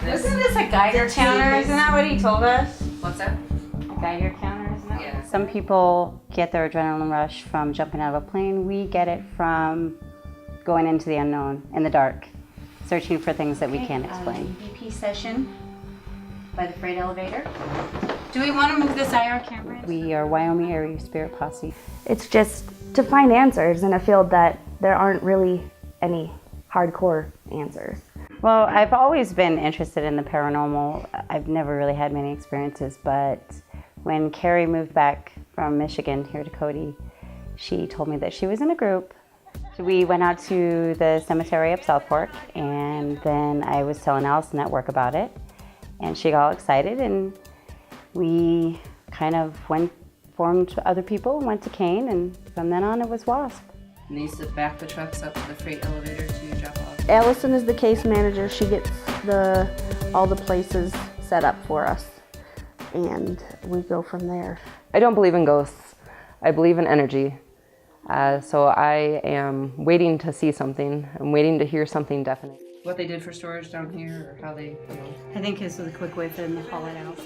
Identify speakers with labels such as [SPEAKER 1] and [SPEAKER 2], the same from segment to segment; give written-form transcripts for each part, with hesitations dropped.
[SPEAKER 1] Isn't this a Geiger counter? Isn't that what he told us?
[SPEAKER 2] What's that?
[SPEAKER 1] A Geiger counter, isn't that?
[SPEAKER 2] Yeah.
[SPEAKER 1] Some people get their adrenaline rush from jumping out of a plane. We get it from going into the unknown, in the dark, searching for things that we can't explain. EVP session by the freight elevator. Do we want to move this IR camera in? We are Wyoming Area Spirit Posse.
[SPEAKER 3] It's just to find answers in a field that there aren't really any hardcore answers.
[SPEAKER 1] Well, I've always been interested in the paranormal. I've never really had many experiences, but when Carrie moved back from Michigan here to Cody, she told me that she was in a group. We went out to the cemetery up South Fork, and then I was telling Allison at work about it, and she got all excited, and we kind of formed other people and went to Kane, and from then on it was WASP.
[SPEAKER 2] And they used to back the trucks up to the freight elevator to drop off.
[SPEAKER 3] Allison is the case manager. She gets all the places set up for us, and we go from there.
[SPEAKER 4] I don't believe in ghosts. I believe in energy. So I am waiting to see something. I'm waiting to hear something definite.
[SPEAKER 2] What they did for storage down here, or how they,
[SPEAKER 1] I think this was a quick way for them to haul it out.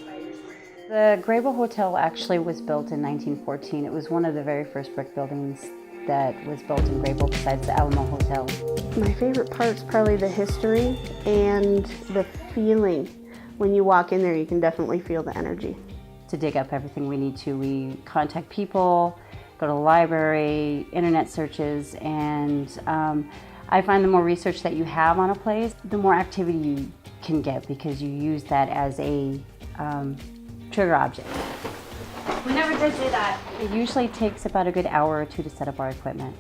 [SPEAKER 1] The Grable Hotel actually was built in 1914. It was one of the very first brick buildings that was built in Grable besides the Alamo Hotel.
[SPEAKER 3] My favorite part is probably the history and the feeling. When you walk in there, you can definitely feel the energy.
[SPEAKER 1] To dig up everything we need to, we contact people, go to the library, internet searches, and I find the more research that you have on a place, the more activity you can get because you use that as a trigger object.
[SPEAKER 3] We never did do that.
[SPEAKER 1] It usually takes about a good hour or two to set up our equipment,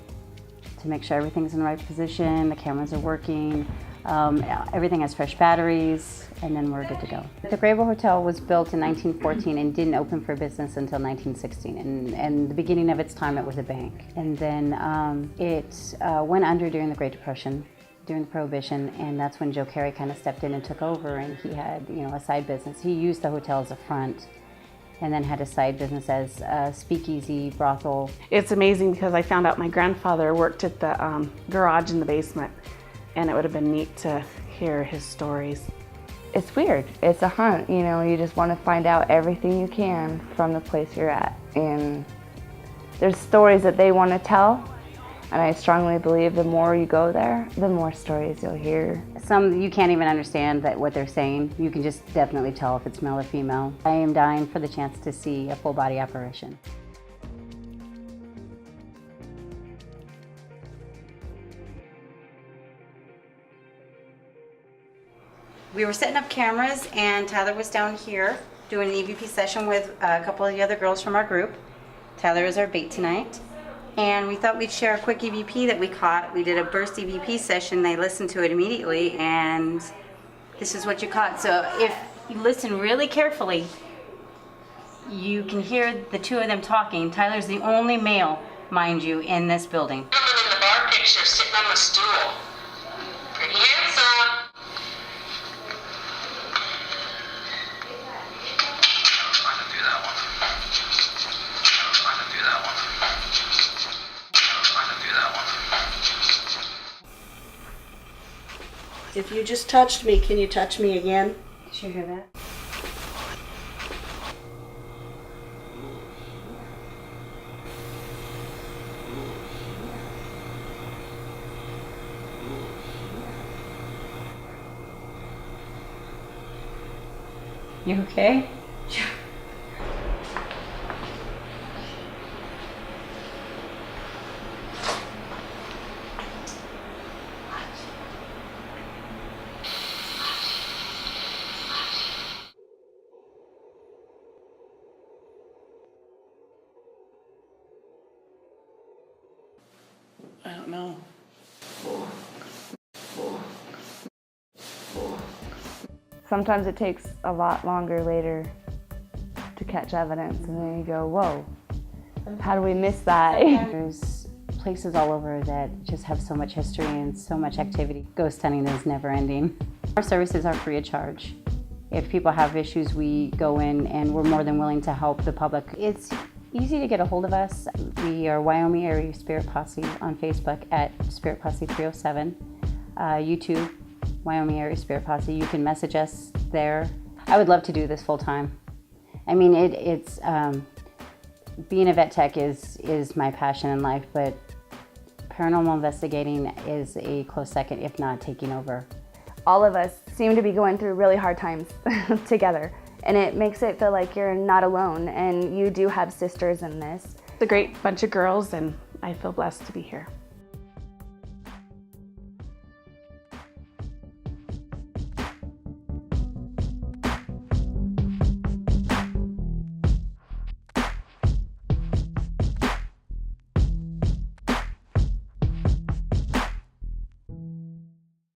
[SPEAKER 1] to make sure everything's in the right position, the cameras are working, everything has fresh batteries, and then we're good to go. The Grable Hotel was built in 1914 and didn't open for business until 1916. And the beginning of its time, it was a bank. And then it went under during the Great Depression, during the Prohibition, and that's when Joe Carey kind of stepped in and took over, and he had, a side business. He used the hotel as a front, and then had a side business as a speakeasy, brothel.
[SPEAKER 5] It's amazing because I found out my grandfather worked at the garage in the basement, and it would have been neat to hear his stories.
[SPEAKER 4] It's weird. It's a hunt, you just want to find out everything you can from the place you're at. And there's stories that they want to tell, and I strongly believe the more you go there, the more stories you'll hear.
[SPEAKER 1] Some you can't even understand what they're saying. You can just definitely tell if it's male or female. I am dying for the chance to see a full body apparition. We were setting up cameras, and Tyler was down here doing an EVP session with a couple of the other girls from our group. Tyler is our bait tonight. And we thought we'd share a quick EVP that we caught. We did a burst EVP session. They listened to it immediately, and this is what you caught. So if you listen really carefully, you can hear the two of them talking. Tyler's the only male, mind you, in this building.
[SPEAKER 6] In the bar picture, sitting on the stool. Pretty handsome.
[SPEAKER 3] If you just touched me, can you touch me again?
[SPEAKER 1] Did you hear that? You okay?
[SPEAKER 5] I don't know.
[SPEAKER 4] Sometimes it takes a lot longer later to catch evidence, and then you go, whoa, how do we miss that?
[SPEAKER 1] There's places all over that just have so much history and so much activity. Ghost hunting is never ending. Our services are free of charge. If people have issues, we go in and we're more than willing to help the public. It's easy to get a hold of us. We are Wyoming Area Spirit Posse on Facebook at Spirit Posse 307. YouTube, Wyoming Area Spirit Posse. You can message us there. I would love to do this full time. I mean, it's being a vet tech is my passion in life, but paranormal investigating is a close second, if not taking over.
[SPEAKER 4] All of us seem to be going through really hard times together, and it makes it feel like you're not alone, and you do have sisters in this.
[SPEAKER 5] It's a great bunch of girls, and I feel blessed to be here.